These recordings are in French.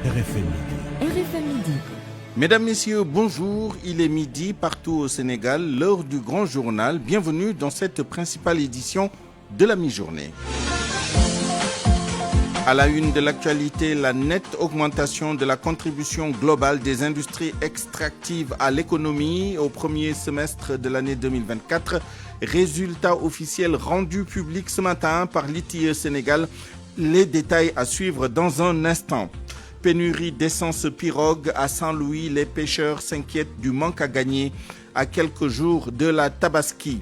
RFM Midi. RFM Midi. Mesdames, Messieurs, bonjour. Il est midi partout au Sénégal, l'heure du grand journal. Bienvenue dans cette principale édition de la mi-journée. À la une de l'actualité, la nette augmentation de la contribution globale des industries extractives à l'économie au premier semestre de l'année 2024. Résultat officiel rendu public ce matin par l'ITIE Sénégal. Les détails à suivre dans un instant. Pénurie d'essence pirogue à Saint-Louis, les pêcheurs s'inquiètent du manque à gagner à quelques jours de la Tabaski.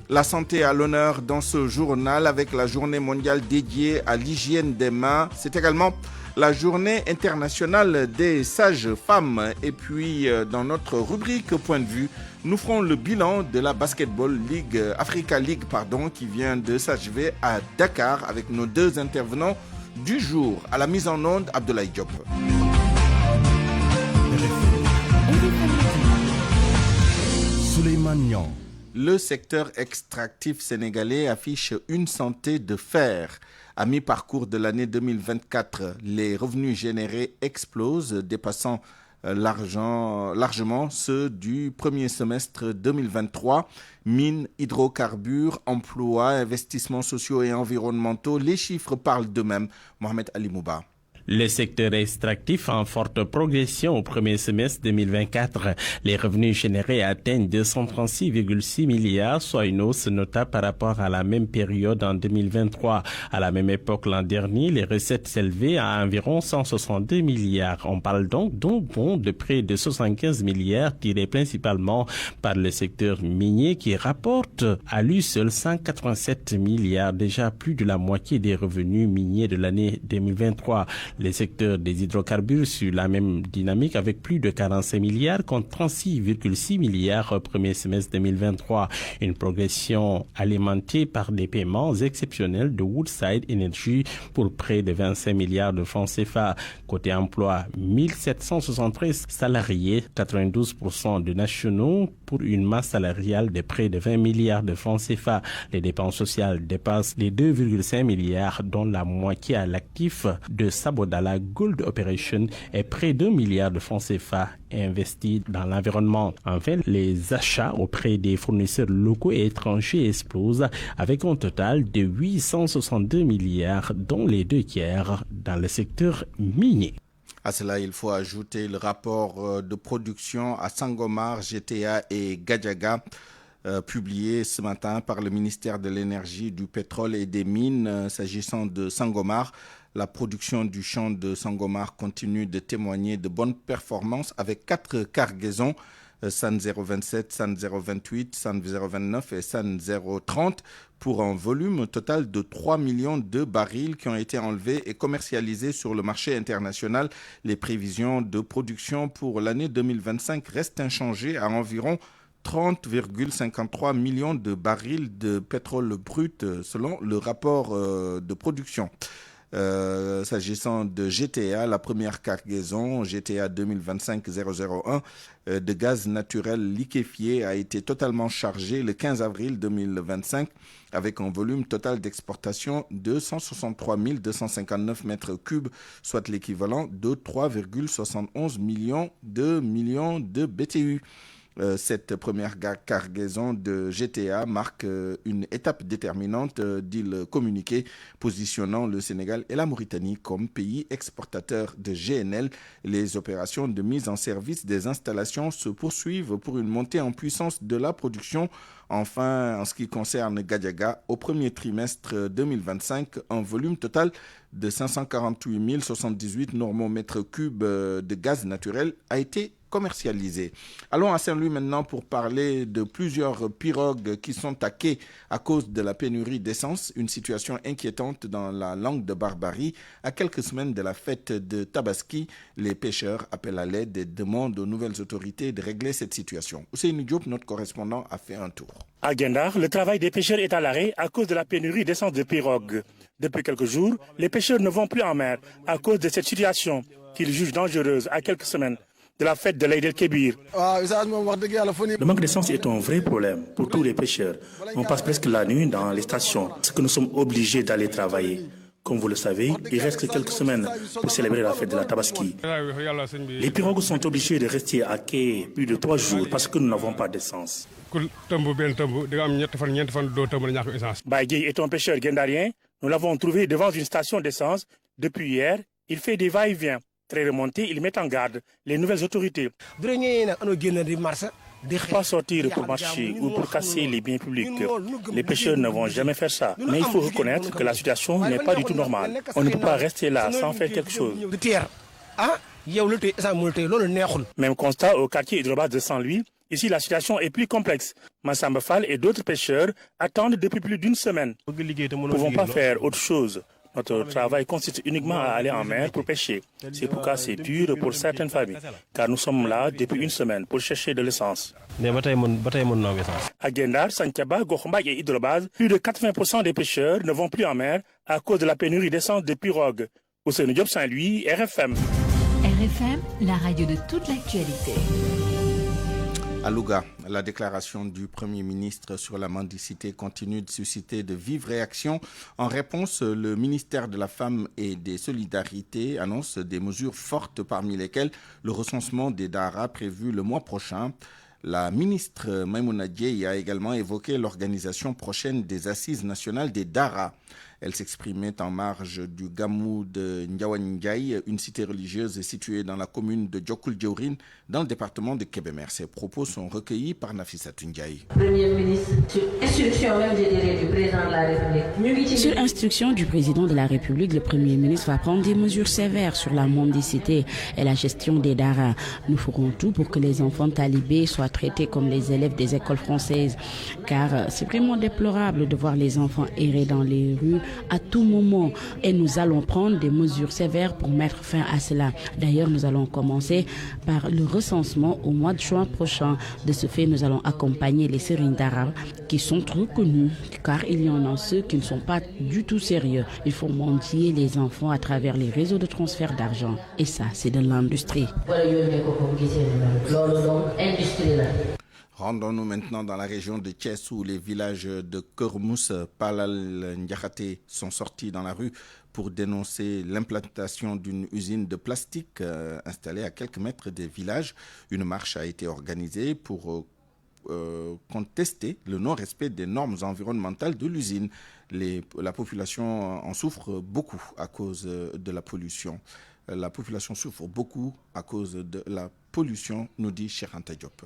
La santé à l'honneur dans ce journal avec la journée mondiale dédiée à l'hygiène des mains. C'est également la journée internationale des sages-femmes. Et puis dans notre rubrique Point de vue, nous ferons le bilan de la Basketball League, Africa League qui vient de s'achever à Dakar avec nos deux intervenants du jour. À la mise en onde, Abdoulaye Diop. Souleymane Niang. Le secteur extractif sénégalais affiche une santé de fer. À mi-parcours de l'année 2024, les revenus générés explosent, dépassant largement ceux du premier semestre 2023. Mines, hydrocarbures, emplois, investissements sociaux et environnementaux, les chiffres parlent d'eux-mêmes. Mohamed Ali Mouba. Le secteur extractif en forte progression au premier semestre 2024. Les revenus générés atteignent 236,6 milliards, soit une hausse notable par rapport à la même période en 2023. À la même époque l'an dernier, les recettes s'élevaient à environ 162 milliards. On parle donc d'un bond de près de 75 milliards tiré principalement par le secteur minier qui rapporte à lui seul 187 milliards, déjà plus de la moitié des revenus miniers de l'année 2023. Les secteurs des hydrocarbures sur la même dynamique avec plus de 45 milliards contre 36,6 milliards au premier semestre 2023. Une progression alimentée par des paiements exceptionnels de Woodside Energy pour près de 25 milliards de francs CFA. Côté emploi, 1773 salariés, 92% de nationaux pour une masse salariale de près de 20 milliards de francs CFA. Les dépenses sociales dépassent les 2,5 milliards dont la moitié à l'actif de Sabodala Gold Operation est près d'1 milliard de francs CFA investis dans l'environnement. Enfin, les achats auprès des fournisseurs locaux et étrangers explosent avec un total de 862 milliards, dont les 2/3 dans le secteur minier. À cela, il faut ajouter le rapport de production à Sangomar, GTA et Gadiaga, publié ce matin par le ministère de l'Énergie, du Pétrole et des Mines. S'agissant de Sangomar, la production du champ de Sangomar continue de témoigner de bonnes performances avec 4 cargaisons, SAN 027, SAN 028, SAN 029 et SAN 030 pour un volume total de 3 millions de barils qui ont été enlevés et commercialisés sur le marché international. Les prévisions de production pour l'année 2025 restent inchangées à environ 30,53 millions de barils de pétrole brut selon le rapport de production. S'agissant de GTA, la première cargaison GTA 2025-001 de gaz naturel liquéfié a été totalement chargée le 15 avril 2025 avec un volume total d'exportation de 163 259 mètres cubes, soit l'équivalent de 3,71 millions de BTU. Cette première cargaison de GTA marque une étape déterminante, dit le communiqué, positionnant le Sénégal et la Mauritanie comme pays exportateurs de GNL. Les opérations de mise en service des installations se poursuivent pour une montée en puissance de la production. Enfin, en ce qui concerne Gadiaga, au premier trimestre 2025, un volume total de 548 078 normomètres cubes de gaz naturel a été commercialisé. Allons à Saint-Louis maintenant pour parler de plusieurs pirogues qui sont à quai à cause de la pénurie d'essence, une situation inquiétante dans la langue de Barbarie. À quelques semaines de la fête de Tabaski, les pêcheurs appellent à l'aide et demandent aux nouvelles autorités de régler cette situation. Ousseynou Diop, notre correspondant, a fait un tour. À Gendar, le travail des pêcheurs est à l'arrêt à cause de la pénurie d'essence de pirogue. Depuis quelques jours, les pêcheurs ne vont plus en mer à cause de cette situation qu'ils jugent dangereuse à quelques semaines de la fête de l'Aïd el-Kébir. Le manque d'essence est un vrai problème pour tous les pêcheurs. On passe presque la nuit dans les stations, ce que nous sommes obligés d'aller travailler. Comme vous le savez, il reste quelques semaines pour célébrer la fête de la Tabaski. Les pirogues sont obligés de rester à quai plus de 3 jours parce que nous n'avons pas d'essence. Baïgui est un pêcheur guindarien. Nous l'avons trouvé devant une station d'essence. Depuis hier, il fait des va-et-vient. Très remonté, il met en garde les nouvelles autorités. Pas sortir pour marcher ou pour casser les biens publics. Les pêcheurs ne vont jamais faire ça. Mais il faut reconnaître que la situation n'est pas du tout normale. On ne peut pas rester là sans faire quelque chose. Même constat au quartier Hydrobase de Saint-Louis. Ici, la situation est plus complexe. Massamba Fall et d'autres pêcheurs attendent depuis plus d'une semaine. Nous ne pouvons pas faire autre chose. Notre travail consiste uniquement à aller en mer pour pêcher. C'est pourquoi c'est dur pour certaines familles, car nous sommes là depuis une semaine pour chercher de l'essence. À Gendar, Santhiaba, Gokhmbak et Hydrobase, plus de 80% des pêcheurs ne vont plus en mer à cause de la pénurie d'essence de pirogues. Ousseynou Diop, Saint-Louis, RFM. RFM, la radio de toute l'actualité. À Louga, la déclaration du Premier ministre sur la mendicité continue de susciter de vives réactions. En réponse, le ministère de la Femme et des Solidarités annonce des mesures fortes, parmi lesquelles le recensement des daras prévu le mois prochain. La ministre Maïmouna Dièye a également évoqué l'organisation prochaine des Assises nationales des daras. Elle s'exprimait en marge du Gamou de Ndiawandiaye, une cité religieuse située dans la commune de Diokoul-Diourine, dans le département de Kébémer. Ses propos sont recueillis par Nafissa Ndiaye. Premier ministre, sur instruction même, je dirais, du président de la République. Sur instruction du président de la République, le Premier ministre va prendre des mesures sévères sur la mendicité et la gestion des daras. Nous ferons tout pour que les enfants talibés soient traités comme les élèves des écoles françaises, car c'est vraiment déplorable de voir les enfants errer dans les rues à tout moment, et nous allons prendre des mesures sévères pour mettre fin à cela. D'ailleurs, nous allons commencer par le recensement au mois de juin prochain. De ce fait, nous allons accompagner les Serigne Dara qui sont trop connus, car il y en a ceux qui ne sont pas du tout sérieux. Il faut mendier les enfants à travers les réseaux de transfert d'argent, et ça, c'est de l'industrie. Rendons-nous maintenant dans la région de Thiès où les villages de Kermous, Palal, Ndiakhate sont sortis dans la rue pour dénoncer l'implantation d'une usine de plastique installée à quelques mètres des villages. Une marche a été organisée pour contester le non-respect des normes environnementales de l'usine. La population en souffre beaucoup à cause de la pollution. La population souffre beaucoup à cause de la pollution, nous dit Cheikh Anta Diop.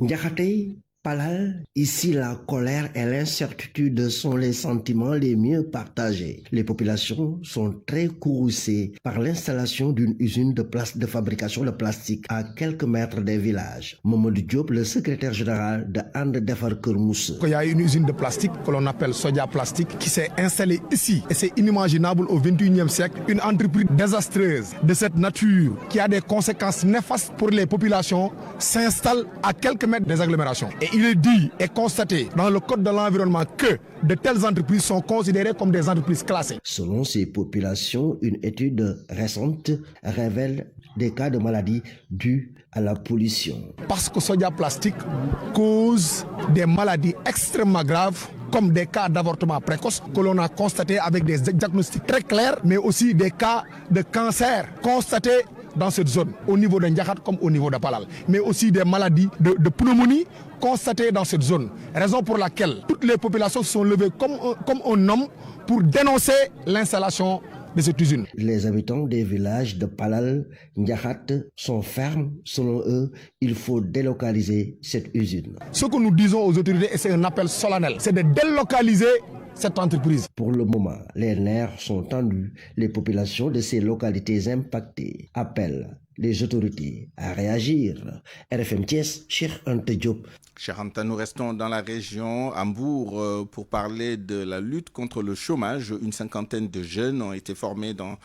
Ndiakhate, Palal, ici la colère et l'incertitude sont les sentiments les mieux partagés. Les populations sont très courroucées par l'installation d'une usine de fabrication de plastique à quelques mètres des villages. Mamadou Diop, le secrétaire général de And Defar Kermous. Il y a une usine de plastique que l'on appelle Sodia Plastique qui s'est installée ici. Et c'est inimaginable au XXIe siècle. Une entreprise désastreuse de cette nature qui a des conséquences néfastes pour les populations s'installe à quelques mètres des agglomérations. Et il est dit et constaté dans le code de l'environnement que de telles entreprises sont considérées comme des entreprises classées. Selon ces populations, une étude récente révèle des cas de maladies dues à la pollution. Parce que Sodia Plastique cause des maladies extrêmement graves, comme des cas d'avortement précoce que l'on a constaté avec des diagnostics très clairs, mais aussi des cas de cancer constatés dans cette zone, au niveau de Ndiakhat comme au niveau de Palal, mais aussi des maladies de pneumonie constatées dans cette zone. Raison pour laquelle toutes les populations se sont levées comme un homme pour dénoncer l'installation de cette usine. Les habitants des villages de Palal, Ndiakhat sont fermes. Selon eux, il faut délocaliser cette usine. Ce que nous disons aux autorités, et c'est un appel solennel, c'est de délocaliser cette entreprise. Pour le moment, les nerfs sont tendus. Les populations de ces localités impactées appellent les autorités à réagir. RFM Thiès, Cheikh Anta Diop. Cheikh Anta, nous restons dans la région, à Mbour, pour parler de la lutte contre le chômage. Une cinquantaine de jeunes ont été formés dans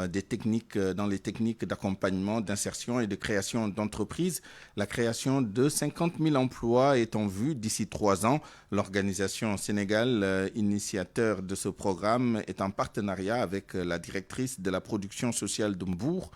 les techniques d'accompagnement, d'insertion et de création d'entreprises. La création de 50 000 emplois est en vue d'ici 3 ans. L'organisation Sénégal, initiateur de ce programme, est en partenariat avec la directrice de la production sociale de Mbour.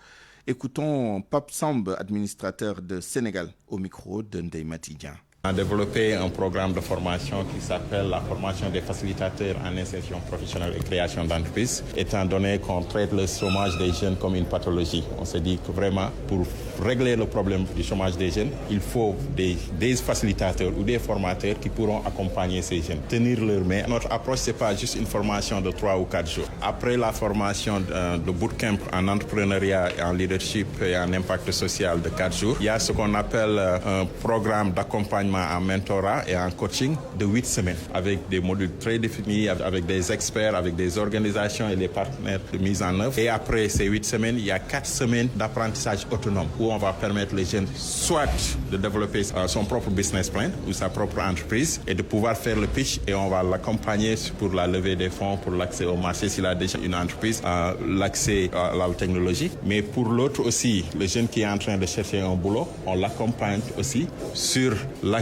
Écoutons Pape Samb, administrateur de Sénégal, au micro de Ndeye Matidien. On a développé un programme de formation qui s'appelle la formation des facilitateurs en insertion professionnelle et création d'entreprises, étant donné qu'on traite le chômage des jeunes comme une pathologie. On s'est dit que vraiment, pour régler le problème du chômage des jeunes, il faut des facilitateurs ou des formateurs qui pourront accompagner ces jeunes, tenir leur main. Notre approche, ce n'est pas juste une formation de 3 ou 4 jours. Après la formation de bootcamp en entrepreneuriat, en leadership et en impact social de 4 jours, il y a ce qu'on appelle un programme d'accompagnement en mentorat et en coaching de 8 semaines, avec des modules très définis, avec des experts, avec des organisations et des partenaires de mise en œuvre. Et après ces 8 semaines, il y a 4 semaines d'apprentissage autonome, où on va permettre les jeunes soit de développer son propre business plan ou sa propre entreprise et de pouvoir faire le pitch, et on va l'accompagner pour la levée des fonds, pour l'accès au marché s'il a déjà une entreprise, l'accès à la technologie. Mais pour l'autre aussi, le jeune qui est en train de chercher un boulot, on l'accompagne aussi sur l'accès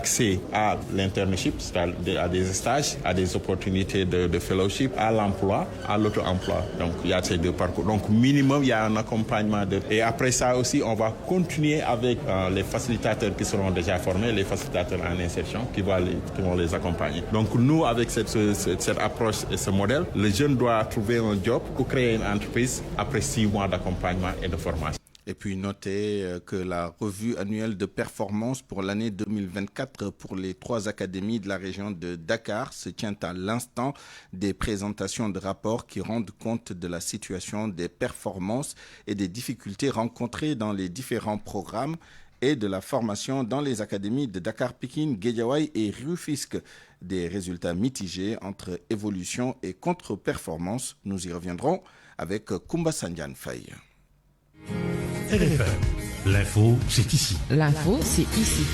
à l'internship, c'est-à-dire à des stages, à des opportunités de fellowship, à l'emploi, à l'auto-emploi. Donc il y a ces 2 parcours. Donc minimum, il y a un accompagnement. Et après ça aussi, on va continuer avec les facilitateurs qui seront déjà formés, les facilitateurs en insertion qui vont les accompagner. Donc nous, avec cette approche et ce modèle, le jeune doit trouver un job ou créer une entreprise après 6 mois d'accompagnement et de formation. Et puis notez que la revue annuelle de performance pour l'année 2024 pour les 3 académies de la région de Dakar se tient à l'instant des présentations de rapports qui rendent compte de la situation des performances et des difficultés rencontrées dans les différents programmes et de la formation dans les académies de Dakar, Pikine, Guédiawaye et Rufisque. Des résultats mitigés entre évolution et contre-performance. Nous y reviendrons avec Koumba Sandiane Faye. RFM, l'info, c'est ici. L'info, c'est ici.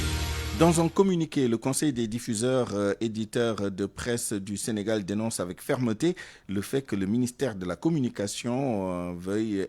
Dans un communiqué, le Conseil des diffuseurs éditeurs de presse du Sénégal dénonce avec fermeté le fait que le ministère de la Communication veuille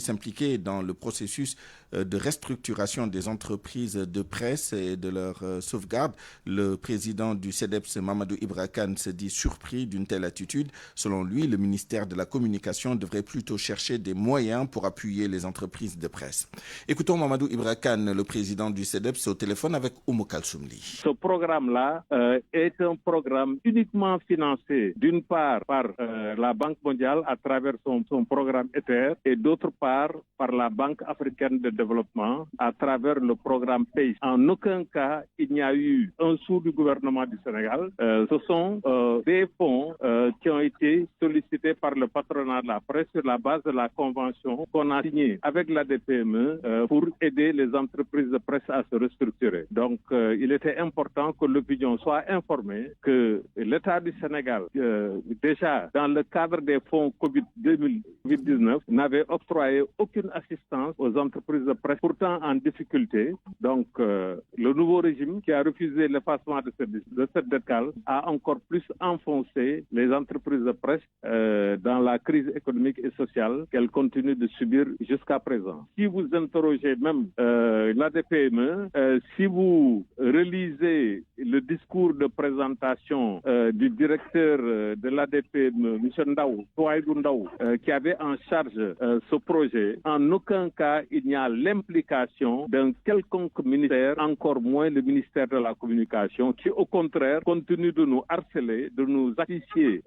s'impliquer dans le processus de restructuration des entreprises de presse et de leur sauvegarde. Le président du CEDEPS, Mamadou Ibra Kane, se dit surpris d'une telle attitude. Selon lui, le ministère de la Communication devrait plutôt chercher des moyens pour appuyer les entreprises de presse. Écoutons Mamadou Ibra Kane, le président du CEDEPS, au téléphone avec Oumou Kalsoumli. Ce programme-là est un programme uniquement financé d'une part par la Banque mondiale à travers son programme ETER et d'autre part par la Banque africaine de développement à travers le programme PACE. En aucun cas, il n'y a eu un sou du gouvernement du Sénégal. Ce sont des fonds qui ont été sollicités par le patronat de la presse sur la base de la convention qu'on a signée avec la DPME pour aider les entreprises de presse à se restructurer. Donc, il était important que l'opinion soit informée que l'État du Sénégal, déjà dans le cadre des fonds Covid-19, n'avait octroyé aucune assistance aux entreprises de presse pourtant en difficulté. Donc, le nouveau régime qui a refusé l'effacement de cette dette a encore plus enfoncé les entreprises de presse dans la crise économique et sociale qu'elles continuent de subir jusqu'à présent. Si vous interrogez même l'ADPME, si vous relisez le discours de présentation du directeur de l'ADPME, M. Ndaou, qui avait en charge ce projet, en aucun cas il n'y a l'implication d'un quelconque ministère, encore moins le ministère de la Communication, qui au contraire continue de nous harceler, de nous asphyxier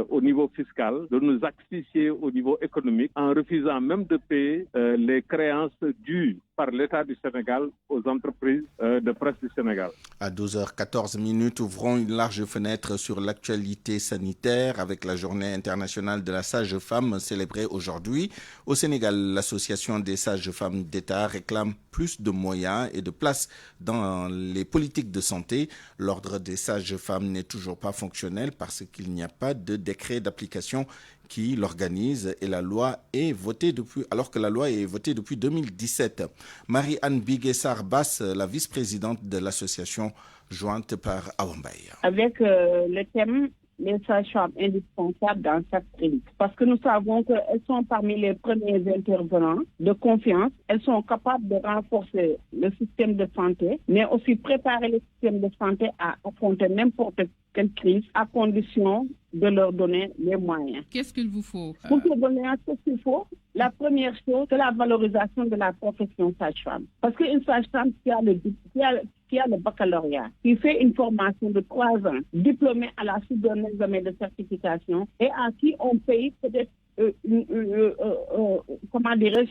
au niveau fiscal, de nous asphyxier au niveau économique, en refusant même de payer les créances dues par l'État du Sénégal aux entreprises de presse du Sénégal. À 12h14, ouvrons une large fenêtre sur l'actualité sanitaire avec la journée internationale de la sage-femme célébrée aujourd'hui. Au Sénégal, l'association des sages-femmes d'État réclame plus de moyens et de place dans les politiques de santé. L'ordre des sages-femmes n'est toujours pas fonctionnel parce qu'il n'y a pas de décret d'application qui l'organise et la loi est votée alors que la loi est votée depuis 2017. Marie-Anne Biguessar-Bass, la vice-présidente de l'association jointe par Awambaye. Avec le thème les sages-femmes indispensables dans chaque crise. Parce que nous savons qu'elles sont parmi les premiers intervenants de confiance. Elles sont capables de renforcer le système de santé, mais aussi préparer le système de santé à affronter n'importe quelle crise à condition de leur donner les moyens. Qu'est-ce qu'il vous faut? Pour se donner ce qu'il faut, la première chose, c'est la valorisation de la profession sage-femme. Parce qu'une sage-femme qui qui a le baccalauréat, qui fait une formation de 3 ans, diplômé à la suite d'un examen de certification et à qui on paye peut-être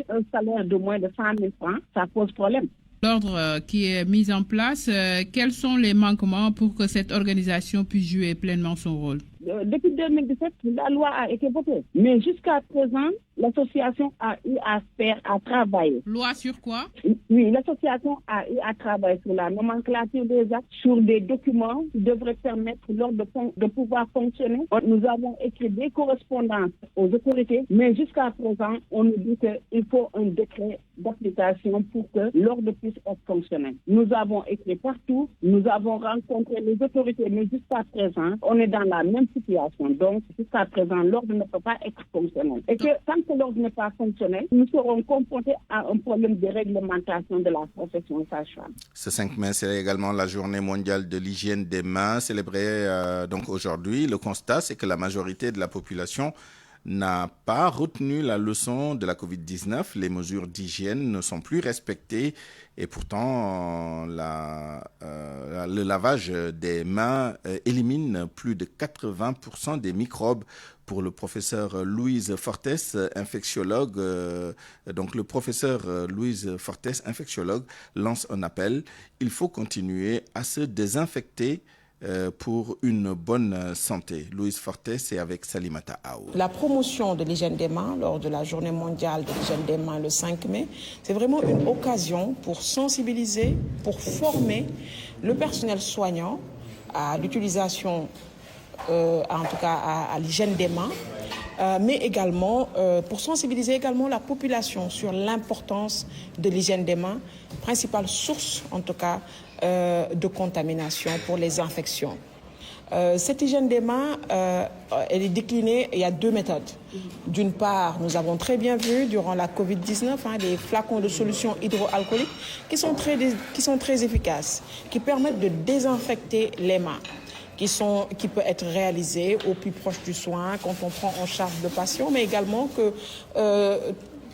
un salaire de moins de 100 000 francs, ça pose problème. L'ordre qui est mis en place, quels sont les manquements pour que cette organisation puisse jouer pleinement son rôle? Depuis 2017, la loi a été votée. Mais jusqu'à présent, l'association a eu à travailler. Loi sur quoi? Oui, l'association a eu à travailler sur la nomenclature des actes, sur des documents qui devraient permettre l'ordre de pouvoir fonctionner. Nous avons écrit des correspondances aux autorités, mais jusqu'à présent, on nous dit qu'il faut un décret d'application pour que l'ordre puisse être fonctionnel. Nous avons écrit partout, nous avons rencontré les autorités, mais jusqu'à présent, on est dans la même situation. Donc, jusqu'à présent, l'ordre ne peut pas être fonctionnel. Et que tant que l'ordre n'est pas fonctionnel, nous serons confrontés à un problème de réglementation de la profession sage-femme. Ce 5 mai, c'est également la journée mondiale de l'hygiène des mains, célébrée donc aujourd'hui. Le constat, c'est que la majorité de la population n'a pas retenu la leçon de la Covid-19. Les mesures d'hygiène ne sont plus respectées et pourtant le lavage des mains élimine plus de 80% des microbes. Pour le professeur Louise Fortes, infectiologue, donc le professeur Louise Fortes, infectiologue, lance un appel. Il faut continuer à se désinfecter pour une bonne santé. Louise Fortes, c'est avec Salimata Aou. La promotion de l'hygiène des mains lors de la journée mondiale de l'hygiène des mains le 5 mai, c'est vraiment une occasion pour sensibiliser, pour former le personnel soignant à l'utilisation, en tout cas à l'hygiène des mains, mais également pour sensibiliser également la population sur l'importance de l'hygiène des mains, principale source en tout cas de contamination pour les infections. Cette hygiène des mains, elle est déclinée, il y a 2 méthodes. D'une part, nous avons très bien vu durant la Covid-19 les flacons de solutions hydroalcooliques qui sont très efficaces, qui permettent de désinfecter les mains, qui peut être réalisé au plus proche du soin quand on prend en charge le patient, mais également que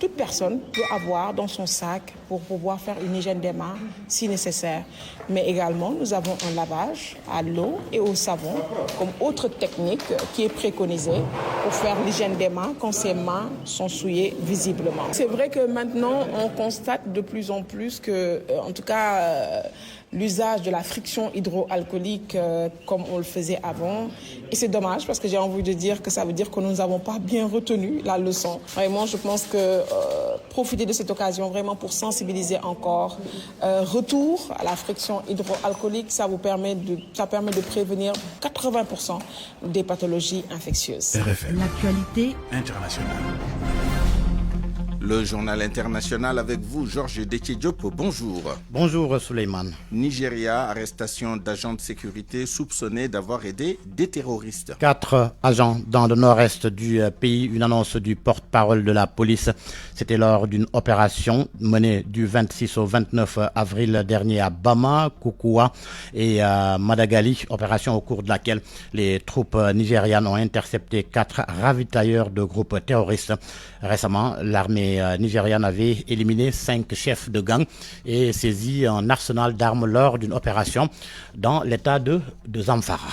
toute personne peut avoir dans son sac pour pouvoir faire une hygiène des mains si nécessaire. Mais également, nous avons un lavage à l'eau et au savon comme autre technique qui est préconisée pour faire l'hygiène des mains quand ses mains sont souillées visiblement. C'est vrai que maintenant, on constate de plus en plus que, en tout cas, l'usage de la friction hydroalcoolique comme on le faisait avant. Et c'est dommage parce que j'ai envie de dire que ça veut dire que nous n'avons pas bien retenu la leçon. Vraiment, je pense que profiter de cette occasion vraiment pour sensibiliser encore. Retour à la friction hydroalcoolique, ça permet de prévenir 80% des pathologies infectieuses. RFM. L'actualité internationale. Le journal international avec vous, Georges Détié Diop. Bonjour. Bonjour, Souleymane. Nigeria, arrestation d'agents de sécurité soupçonnés d'avoir aidé des terroristes. 4 agents dans le nord-est du pays, une annonce du porte-parole de la police. C'était lors d'une opération menée du 26 au 29 avril dernier à Bama, Koukoua et Madagali. Opération au cours de laquelle les troupes nigérianes ont intercepté 4 ravitailleurs de groupes terroristes. Récemment, l'armée nigériane avait éliminé 5 chefs de gang et saisi un arsenal d'armes lors d'une opération dans l'état de Zamfara.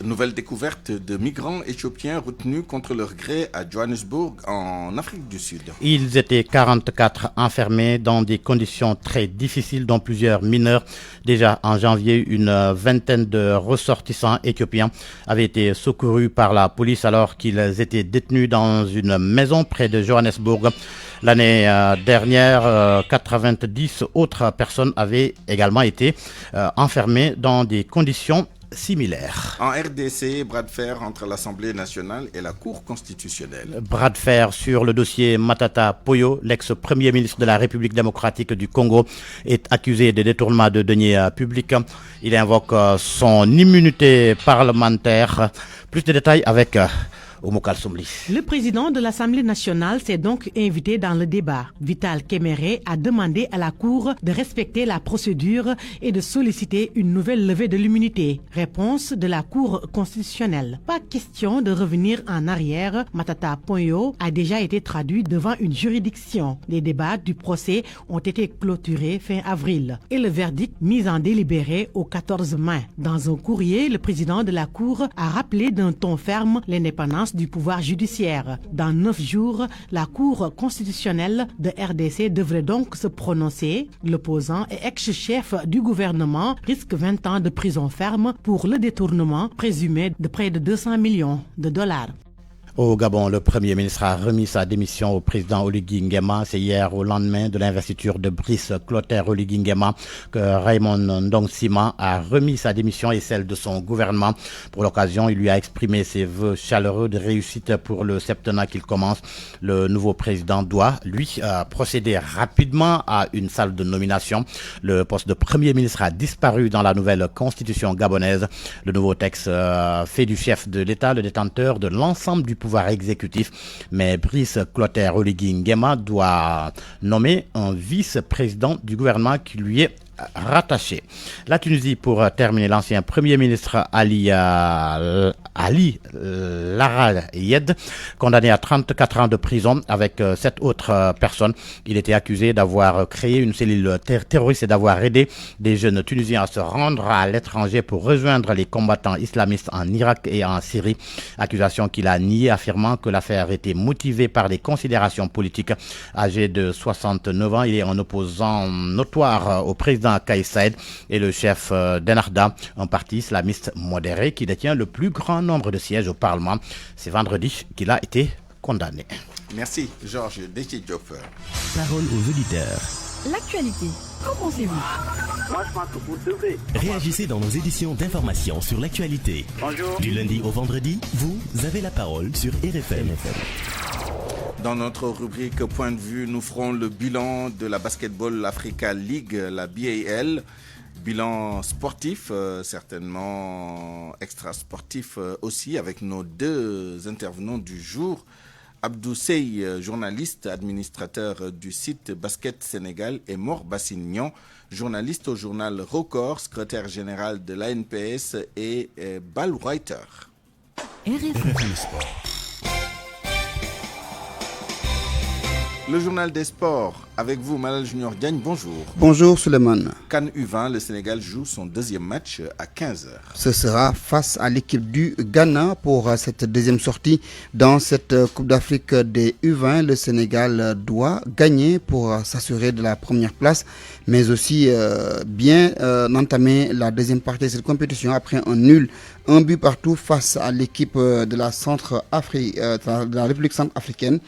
Nouvelle découverte de migrants éthiopiens retenus contre leur gré à Johannesburg, en Afrique du Sud. Ils étaient 44 enfermés dans des conditions très difficiles, dont plusieurs mineurs. Déjà en janvier, une vingtaine de ressortissants éthiopiens avaient été secourus par la police alors qu'ils étaient détenus dans une maison près de Johannesburg. L'année dernière, 90 autres personnes avaient également été enfermées dans des conditions similaires. En RDC, bras de fer entre l'Assemblée nationale et la Cour constitutionnelle. Bras de fer sur le dossier Matata Poyo, l'ex-premier ministre de la République démocratique du Congo, est accusé de détournement de deniers publics. Il invoque son immunité parlementaire. Plus de détails avec Oumokal Soumli. Le président de l'Assemblée nationale s'est donc invité dans le débat. Vital Kéméré a demandé à la Cour de respecter la procédure et de solliciter une nouvelle levée de l'immunité. Réponse de la Cour constitutionnelle. Pas question de revenir en arrière. Matata Ponyo a déjà été traduit devant une juridiction. Les débats du procès ont été clôturés fin avril et le verdict mis en délibéré au 14 mai. Dans un courrier, le président de la Cour a rappelé d'un ton ferme l'indépendance du pouvoir judiciaire. Dans 9 jours, la Cour constitutionnelle de RDC devrait donc se prononcer. L'opposant et ex-chef du gouvernement risque 20 ans de prison ferme pour le détournement présumé de près de 200 millions de dollars. Au Gabon, le Premier ministre a remis sa démission au président Oligui Nguema. C'est hier, au lendemain de l'investiture de Brice Clotaire Oligui Nguema, que Raymond Ndong Sima a remis sa démission et celle de son gouvernement. Pour l'occasion, il lui a exprimé ses vœux chaleureux de réussite pour le septennat qu'il commence. Le nouveau président doit, lui, procéder rapidement à une salle de nomination. Le poste de Premier ministre a disparu dans la nouvelle constitution gabonaise. Le nouveau texte fait du chef de l'État le détenteur de l'ensemble du pouvoir exécutif, mais Brice Clotaire Oligui Nguema doit nommer un vice-président du gouvernement qui lui est rattaché. La Tunisie, pour terminer, l'ancien Premier ministre Ali Larayed, condamné à 34 ans de prison avec 7 autres personnes. Il était accusé d'avoir créé une cellule terroriste et d'avoir aidé des jeunes Tunisiens à se rendre à l'étranger pour rejoindre les combattants islamistes en Irak et en Syrie. Accusation qu'il a niée, affirmant que l'affaire était motivée par des considérations politiques. Âgé de 69 ans, il est un opposant notoire au président Kais Saied et le chef d'Ennahda, un parti islamiste modéré qui détient le plus grand nombre de sièges au Parlement. C'est vendredi qu'il a été condamné. Merci Georges Détidiop. Parole aux auditeurs. L'actualité, qu'en pensez-vous? Moi, je pense que vous devez. Réagissez dans nos éditions d'information sur l'actualité. Bonjour. Du lundi au vendredi, vous avez la parole sur RFM. Dans notre rubrique Point de vue, nous ferons le bilan de la Basketball Africa League, la BAL. Bilan sportif, certainement extra-sportif aussi, avec nos 2 intervenants du jour. Abdou Sey, journaliste, administrateur du site Basket Sénégal, et Mor Bassignan, journaliste au journal Record, secrétaire général de l'ANPS et ballwriter. RFM Sport. Le journal des sports, avec vous Malal Junior Diagne, bonjour. Bonjour Suleiman. CAN U20, le Sénégal joue son 2e match à 15h. Ce sera face à l'équipe du Ghana pour cette 2e sortie dans cette Coupe d'Afrique des U20. Le Sénégal doit gagner pour s'assurer de la première place, mais aussi bien entamer la 2e partie de cette compétition après un nul, 1 but partout face à l'équipe de la République centrafricaine.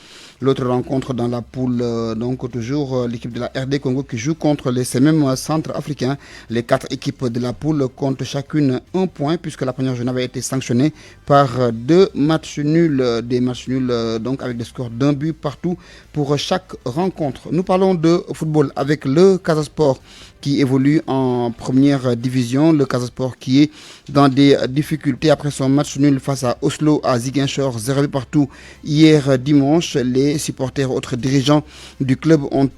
L'autre rencontre dans la poule, donc toujours l'équipe de la RD Congo qui joue contre ces mêmes centres africains. Les 4 équipes de la poule comptent chacune 1 point puisque la première journée avait été sanctionnée par 2 matchs nuls, des matchs nuls donc avec des scores d'1 but partout pour chaque rencontre. Nous parlons de football avec le Casa Sport qui évolue en première division. Le Casa Sport qui est dans des difficultés après son match nul face à Oslo à Ziguinchor, 0 but partout hier dimanche. Les supporters, autres dirigeants du club ont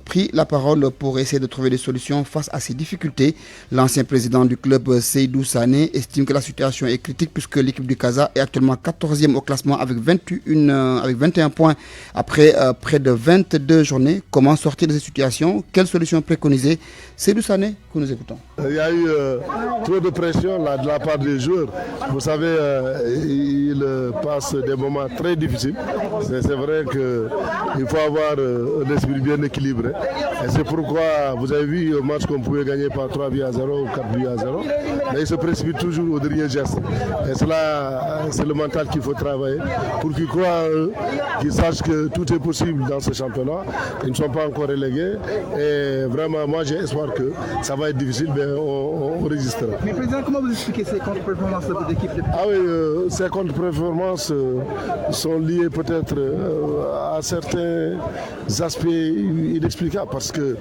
pris la parole pour essayer de trouver des solutions face à ces difficultés. L'ancien président du club, Seydou Sané, estime que la situation est critique puisque l'équipe du Casa est actuellement 14e au classement avec 21 points après près de 22 journées. Comment sortir de cette situation? Quelles solutions préconiser? Seydou Sané, que nous écoutons. Il y a eu trop de pression là, de la part des joueurs. Vous savez, ils passent des moments très difficiles. C'est vrai qu'il faut avoir un esprit bien équilibré. Et c'est pourquoi vous avez vu au match qu'on pouvait gagner par 3 buts à 0 ou 4 buts à 0. Mais ils se précipitent toujours au dernier geste. Et cela, c'est le mental qu'il faut travailler pour qu'ils croient en eux, qu'ils sachent que tout est possible dans ce championnat. Ils ne sont pas encore relégués. Et vraiment, moi j'ai espoir que ça va être difficile, mais on résistera. Mais président, comment vous expliquez ces contre-performances de votre équipe? Ah oui, ces contre-performances sont liées peut-être à certains aspects inexplicables parce que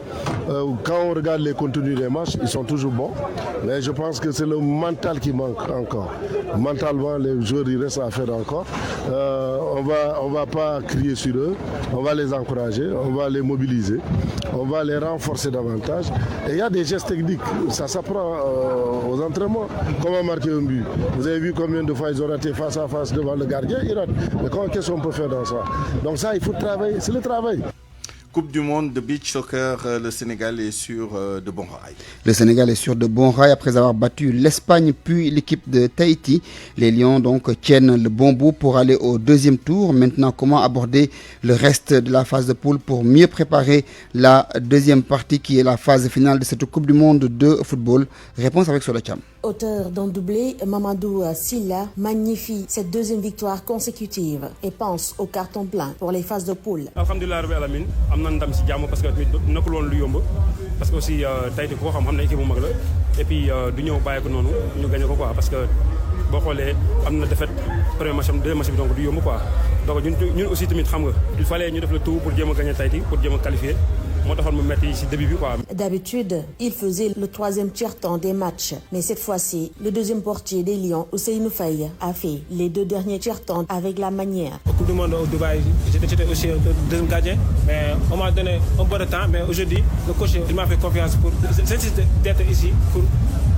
quand on regarde les contenus des matchs, ils sont toujours bons. Mais je pense que c'est le mental qui manque encore. Mentalement, les joueurs, il reste à faire encore. On va pas crier sur eux, on va les encourager, on va les mobiliser, on va les renforcer davantage. Et il y a des gestes techniques, ça s'apprend aux entraînements. Comment marquer un but? Vous avez vu combien de fois ils ont raté face à face devant le gardien? Ils ratent. Mais qu'est-ce qu'on peut faire dans ça? Donc ça, il faut travailler, c'est le travail. Coupe du monde de beach soccer, le Sénégal est sur de bons rails. Le Sénégal est sur de bons rails après avoir battu l'Espagne puis l'équipe de Tahiti. Les Lions donc tiennent le bon bout pour aller au deuxième tour. Maintenant, comment aborder le reste de la phase de poule pour mieux préparer la deuxième partie qui est la phase finale de cette Coupe du monde de football? Réponse avec Solacham. Auteur d'un doublé, Mamadou Silla magnifie cette deuxième victoire consécutive et pense au carton plein pour les phases de poule. Alhamdulillah rabbil alamin am na ndam ci jamm parce que nekkul woon lu yomb parce que aussi Tahiti ko xam na équipe bu mag la et puis du ñëw bàyyi ko noonu ñu gagné ko quoi parce que boo xoolee am na défaite premier match am deux match bi donc du yomb quoi donc ñun aussi tamit xam nga il fallait ñu def le tout pour jéem a gagner Tahiti pour jéem a qualifier. D'habitude, il faisait le troisième tiers-temps des matchs. Mais cette fois-ci, le deuxième portier des Lions, Ousseynou Faye, a fait les deux derniers tiers-temps avec la manière. Au Coupe du Monde au Dubaï, j'étais aussi le deuxième gardien. Mais on m'a donné un peu de temps. Mais aujourd'hui, le coach il m'a fait confiance pour d'être ici pour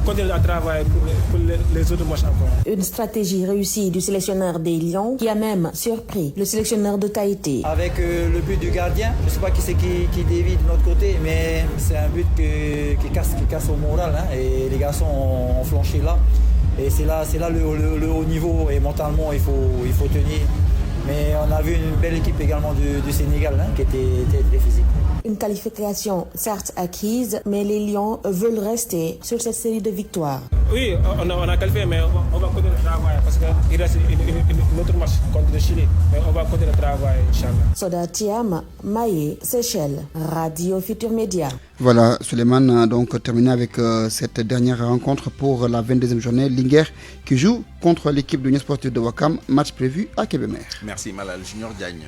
continuer à travailler pour les autres matchs encore. Une stratégie réussie du sélectionneur des Lions qui a même surpris le sélectionneur de Tahiti. Avec le but du gardien, je ne sais pas qui c'est qui dévie de notre côté, mais c'est un but qui casse au moral. Hein, et les garçons ont flanché là. Et c'est là le haut niveau et mentalement il faut tenir. Mais on a vu une belle équipe également du Sénégal qui était très physique. Une qualification certes acquise, mais les Lions veulent rester sur cette série de victoires. Oui, on a qualifié, mais on va continuer le travail parce qu'il reste une autre match contre le Chili. Mais on va continuer le travail, Inch'Allah. Soda Thiam, Maé, Seychelles, Radio Futur Média. Voilà, Suleiman a donc terminé avec cette dernière rencontre pour la 22e journée. Linguère qui joue contre l'équipe de l'Union sportive de Ouakam, match prévu à Kébémer. Merci Malal Junior Diagne.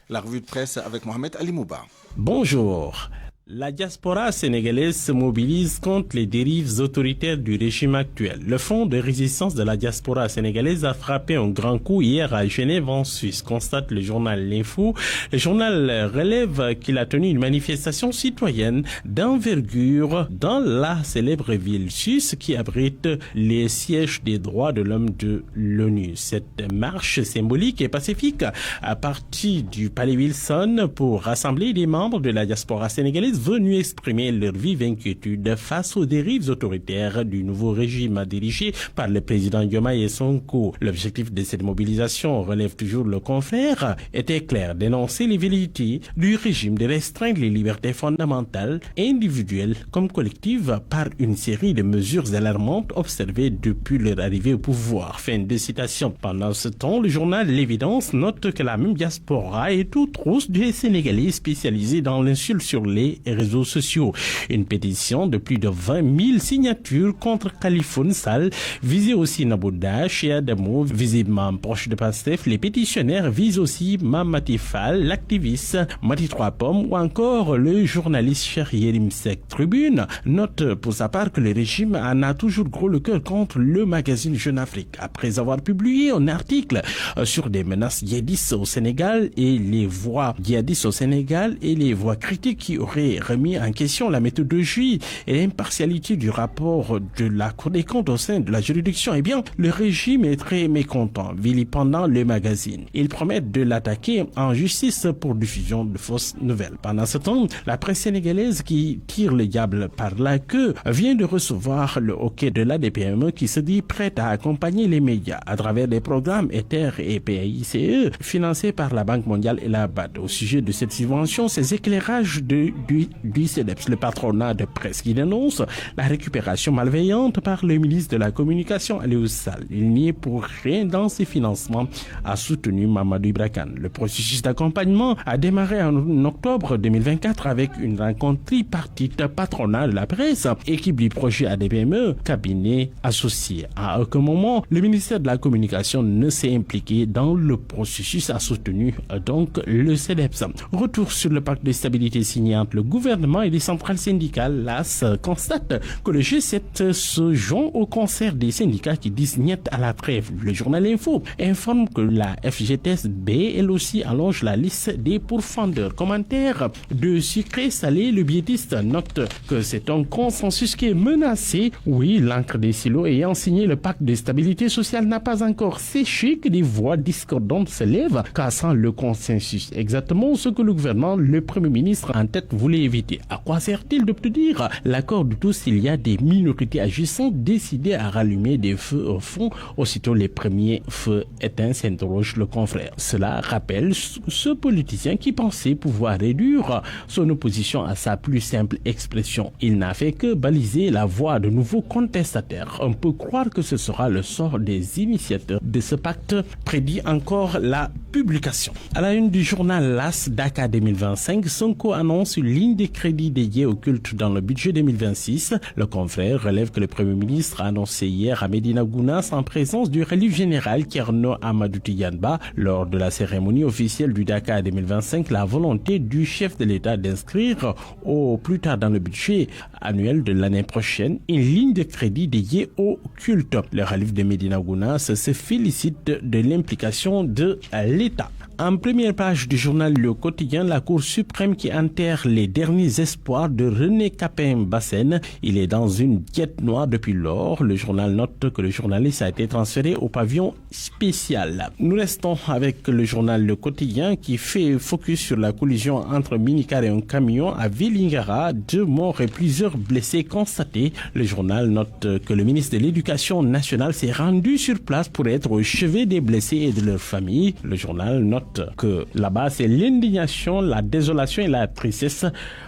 La revue de presse avec Mohamed Ali Mouba. Bonjour. La diaspora sénégalaise se mobilise contre les dérives autoritaires du régime actuel. Le Fonds de résistance de la diaspora sénégalaise a frappé un grand coup hier à Genève en Suisse, constate le journal L'Info. Le journal relève qu'il a tenu une manifestation citoyenne d'envergure dans la célèbre ville suisse qui abrite les sièges des droits de l'homme de l'ONU. Cette marche symbolique et pacifique a parti du Palais Wilson pour rassembler des membres de la diaspora sénégalaise venus exprimer leur vive inquiétude face aux dérives autoritaires du nouveau régime dirigé par le président Diomaye Sonko. L'objectif de cette mobilisation, relève toujours le confrère, était clair, dénoncer les velléités du régime de restreindre les libertés fondamentales, individuelles comme collectives, par une série de mesures alarmantes observées depuis leur arrivée au pouvoir. Fin de citation. Pendant ce temps, le journal L'Évidence note que la même diaspora est aux trousses des Sénégalais spécialisés dans l'insulte sur les réseaux sociaux. Une pétition de plus de 20 000 signatures contre Khalifoun Sall visait aussi Nabouda, Cheikh Adamou, visiblement proche de Pastef. Les pétitionnaires visent aussi Mamati Fall, l'activiste Mati Trois Pommes ou encore le journaliste Cheikh Yérim Seck. Tribune note pour sa part que le régime en a toujours gros le cœur contre le magazine Jeune Afrique. Après avoir publié un article sur des menaces djihadistes au Sénégal et les voix djihadistes au Sénégal et les voix critiques qui auraient remis en question la méthodologie et l'impartialité du rapport de la Cour des comptes au sein de la juridiction, eh bien, le régime est très mécontent, vilipendant le magazine. Ils promettent de l'attaquer en justice pour diffusion de fausses nouvelles. Pendant ce temps, la presse sénégalaise qui tire le diable par la queue vient de recevoir le hockey de l'ADPME qui se dit prête à accompagner les médias à travers des programmes ETHER et PAICE financés par la Banque mondiale et la BAD. Au sujet de cette subvention, ces éclairages du celui du CEDEPS. Le patronat de presse qui dénonce la récupération malveillante par le ministre de la Communication, Aliou Sall. Il n'y est pour rien dans ses financements, a soutenu Mamadou Ibra Kane. Le processus d'accompagnement a démarré en octobre 2024 avec une rencontre tripartite patronale de la presse, équipe du projet ADPME, cabinet associé. À aucun moment, le ministère de la Communication ne s'est impliqué dans le processus, a soutenu donc le CEDEPS. Retour sur le pacte de stabilité signé entre le gouvernement et les centrales syndicales. L'AS constate que le G7 se joint au concert des syndicats qui disent niet à la trêve. Le journal Info informe que la FGTSB, elle aussi, allonge la liste des pourfendeurs. Commentaire de sucré salé, le biétiste note que c'est un consensus qui est menacé. Oui, l'encre des silos ayant signé le pacte de stabilité sociale n'a pas encore séché que des voix discordantes se lèvent, cassant le consensus. Exactement ce que le gouvernement, le Premier ministre en tête, voulait éviter. À quoi sert-il d'obtenir l'accord de tous s'il y a des minorités agissantes décidées à rallumer des feux au fond aussitôt les premiers feux éteints, s'interroge le confrère. Cela rappelle ce politicien qui pensait pouvoir réduire son opposition à sa plus simple expression. Il n'a fait que baliser la voie de nouveaux contestataires. On peut croire que ce sera le sort des initiateurs de ce pacte, prédit encore la publication. À la une du journal LAS Dakar 2025, Sonko annonce une ligne de crédit dédiée au culte dans le budget 2026. Le confrère relève que le Premier ministre a annoncé hier à Médina Gounass en présence du relief général Thierno Amadou Tidiane Ba lors de la cérémonie officielle du Dakar 2025 la volonté du chef de l'État d'inscrire au plus tard dans le budget annuel de l'année prochaine une ligne de crédit dédiée au culte. Le relief de Médina Gounass se félicite de l'implication de l'État. En première page du journal Le Quotidien, la Cour suprême qui enterre les derniers espoirs de René Capain-Bassène. Il est dans une diète noire depuis lors. Le journal note que le journaliste a été transféré au pavillon spécial. Nous restons avec le journal Le Quotidien qui fait focus sur la collision entre minicar et un camion à Vélingara. 2 morts et plusieurs blessés constatés. Le journal note que le ministre de l'Éducation nationale s'est rendu sur place pour être au chevet des blessés et de leurs familles. Le journal note que là-bas, c'est l'indignation, la désolation et la tristesse.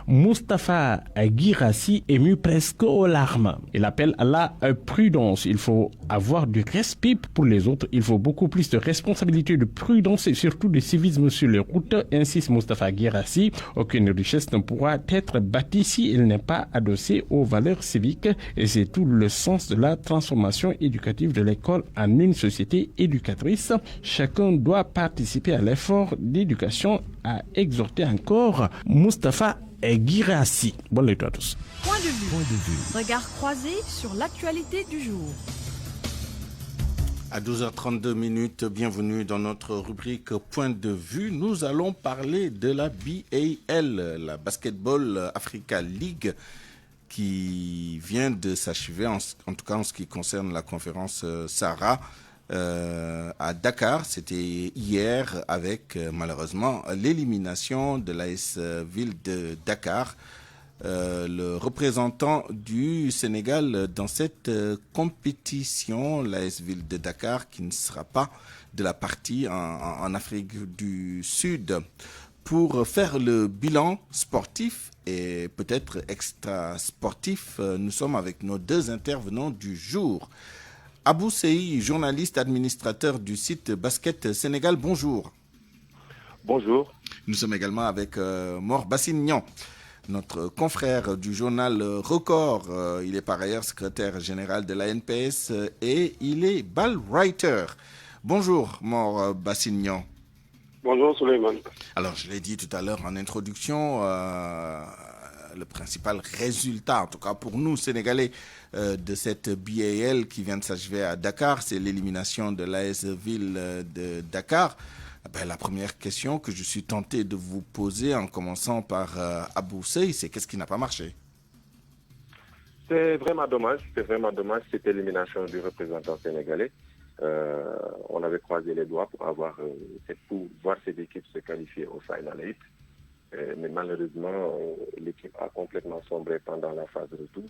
Moustapha Guirassi ému presque aux larmes. Il appelle à la prudence. Il faut avoir du respect pour les autres. Il faut beaucoup plus de responsabilité, de prudence et surtout de civisme sur les routes, insiste Moustapha Guirassi. Aucune richesse ne pourra être bâtie si elle n'est pas adossée aux valeurs civiques. Et c'est tout le sens de la transformation éducative de l'école en une société éducatrice. Chacun doit participer à l'effort d'éducation, a exhorté encore Moustapha Guirassi. Bonne lecture à tous. Point de vue. Regard croisé sur l'actualité du jour. À 12h32, bienvenue dans notre rubrique Point de vue. Nous allons parler de la BAL, la Basketball Africa League, qui vient de s'achever, en tout cas en ce qui concerne la conférence Sahara. À Dakar, c'était hier avec malheureusement l'élimination de l'AS Ville de Dakar, le représentant du Sénégal dans cette compétition, l'AS Ville de Dakar, qui ne sera pas de la partie en Afrique du Sud. Pour faire le bilan sportif et peut-être extra sportif, nous sommes avec nos 2 intervenants du jour. Abou Sey, journaliste administrateur du site Basket Sénégal, bonjour. Bonjour. Nous sommes également avec Mor Bassignan, notre confrère du journal Record. Il est par ailleurs secrétaire général de la NPS et il est ball writer. Bonjour Mor Bassignan. Bonjour Souleymane. Alors je l'ai dit tout à l'heure en introduction, le principal résultat, en tout cas pour nous Sénégalais, de cette BAL qui vient de s'achever à Dakar, c'est l'élimination de l'AS Ville de Dakar. La première question que je suis tenté de vous poser en commençant par Abou Sey, c'est qu'est-ce qui n'a pas marché? C'est vraiment dommage, cette élimination du représentant sénégalais. On avait croisé les doigts pour voir cette équipe se qualifier au Final 8. Mais malheureusement, l'équipe a complètement sombré pendant la phase de retour.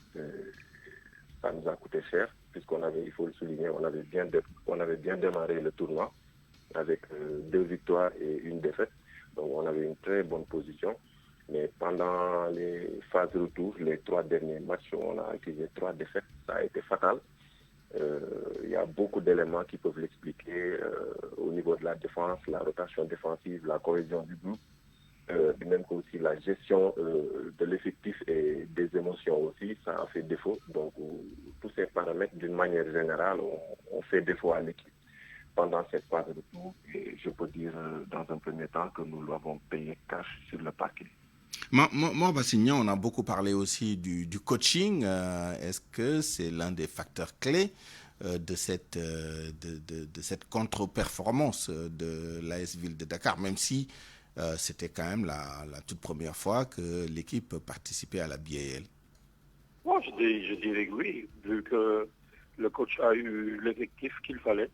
Ça nous a coûté cher, puisqu'on avait, il faut le souligner, on avait bien démarré le tournoi avec 2 victoires et 1 défaite. Donc on avait une très bonne position. Mais pendant les phases retour, les 3 derniers matchs, on a accusé 3 défaites. Ça a été fatal. Il y a beaucoup d'éléments qui peuvent l'expliquer au niveau de la défense, la rotation défensive, la cohésion du groupe, et même aussi la gestion de l'effectif et des émotions aussi, ça a fait défaut. Donc tous ces paramètres, d'une manière générale, ont fait défaut à l'équipe pendant cette phase de tour. Et je peux dire dans un premier temps que nous l'avons payé cash sur le parquet. Moi, Bassignan, on a beaucoup parlé aussi du coaching. Est-ce que c'est l'un des facteurs clés de cette contre-performance de l'AS Ville de Dakar, même si c'était quand même la toute première fois que l'équipe participait à la BAL? Moi, je dirais que oui, vu que le coach a eu l'effectif qu'il fallait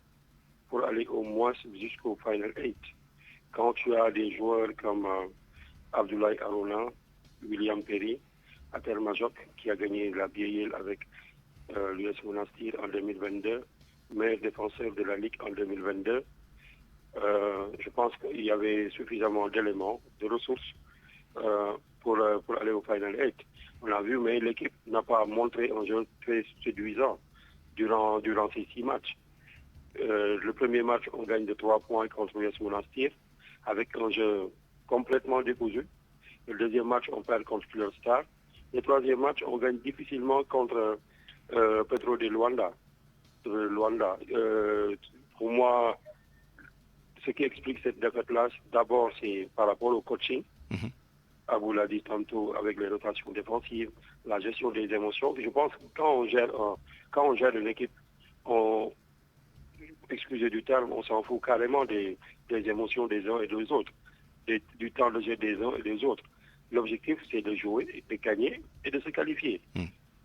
pour aller au moins jusqu'au Final 8. Quand tu as des joueurs comme Abdoulaye Arona, William Perry, Atel Majok, qui a gagné la BAL avec l'US Monastir en 2022, meilleur défenseur de la Ligue en 2022, je pense qu'il y avait suffisamment d'éléments, de ressources pour aller au Final 8. On l'a vu, mais l'équipe n'a pas montré un jeu très séduisant durant ces 6 matchs. Le premier match, on gagne de 3 points contre l'US Monastir avec un jeu complètement décousu. Le deuxième match, on perd contre Fleur Star. Le troisième match, on gagne difficilement contre Petro de Luanda. Pour moi, ce qui explique cette défaite-là, d'abord, c'est par rapport au coaching. Abou l'a dit tantôt, avec les rotations défensives, la gestion des émotions. Je pense que quand on gère une équipe, excusez du terme, on s'en fout carrément des émotions des uns et des autres, du temps de jeu des uns et des autres. L'objectif, c'est de jouer, de gagner et de se qualifier.